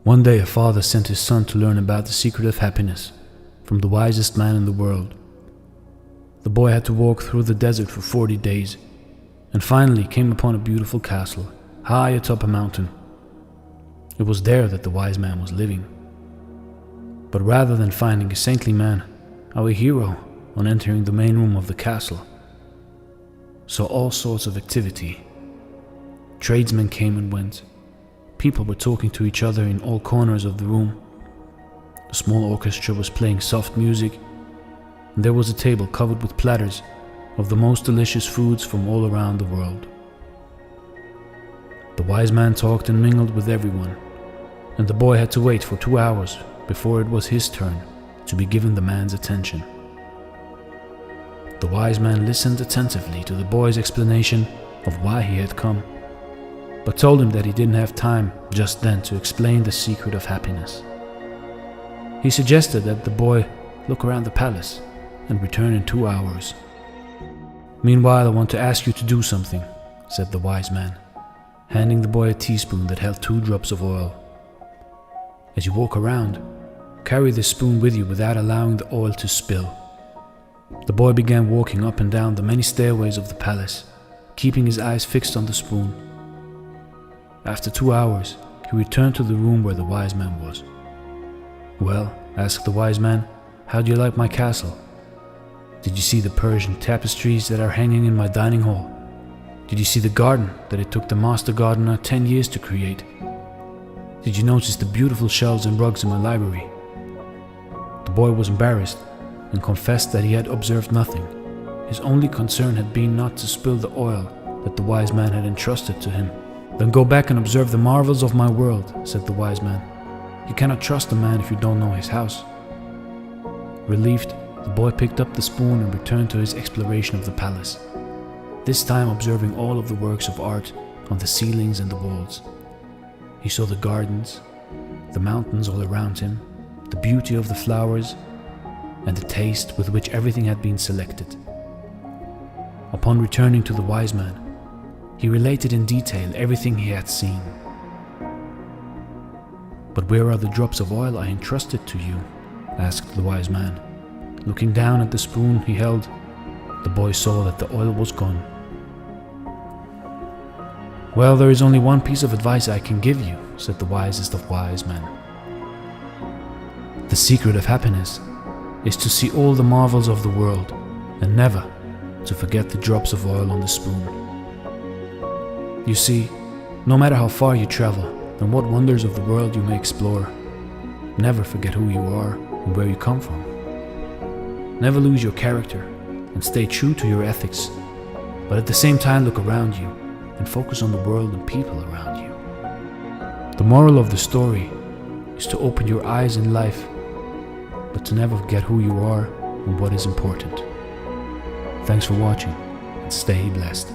One day a father sent his son to learn about the secret of happiness from the wisest man in the world. The boy had to walk through the desert for 40 days and finally came upon a beautiful castle high atop a mountain. It was there that the wise man was living. But rather than finding a saintly man, our hero, on entering the main room of the castle, saw all sorts of activity. Tradesmen came and went. People were talking to each other in all corners of the room. A small orchestra was playing soft music, and there was a table covered with platters of the most delicious foods from all around the world. The wise man talked and mingled with everyone, and the boy had to wait for 2 hours before it was his turn to be given the man's attention. The wise man listened attentively to the boy's explanation of why he had come, but told him that he didn't have time just then to explain the secret of happiness. He suggested that the boy look around the palace and return in 2 hours. "Meanwhile, I want to ask you to do something," said the wise man, handing the boy a teaspoon that held 2 drops of oil. "As you walk around, carry this spoon with you without allowing the oil to spill." The boy began walking up and down the many stairways of the palace, keeping his eyes fixed on the spoon. After 2 hours, he returned to the room where the wise man was. "Well," asked the wise man, "how do you like my castle? Did you see the Persian tapestries that are hanging in my dining hall? Did you see the garden that it took the master gardener 10 years to create? Did you notice the beautiful shelves and rugs in my library?" The boy was embarrassed and confessed that he had observed nothing. His only concern had been not to spill the oil that the wise man had entrusted to him. "Then go back and observe the marvels of my world," said the wise man. "You cannot trust a man if you don't know his house." Relieved, the boy picked up the spoon and returned to his exploration of the palace, this time observing all of the works of art on the ceilings and the walls. He saw the gardens, the mountains all around him, the beauty of the flowers, and the taste with which everything had been selected. Upon returning to the wise man, he related in detail everything he had seen. "But where are the drops of oil I entrusted to you?" asked the wise man. Looking down at the spoon he held, the boy saw that the oil was gone. "Well, there is only one piece of advice I can give you," said the wisest of wise men. "The secret of happiness is to see all the marvels of the world and never to forget the drops of oil on the spoon. You see, no matter how far you travel and what wonders of the world you may explore, never forget who you are and where you come from. Never lose your character and stay true to your ethics, but at the same time look around you and focus on the world and people around you. The moral of the story is to open your eyes in life, but to never forget who you are and what is important. Thanks for watching, and stay blessed.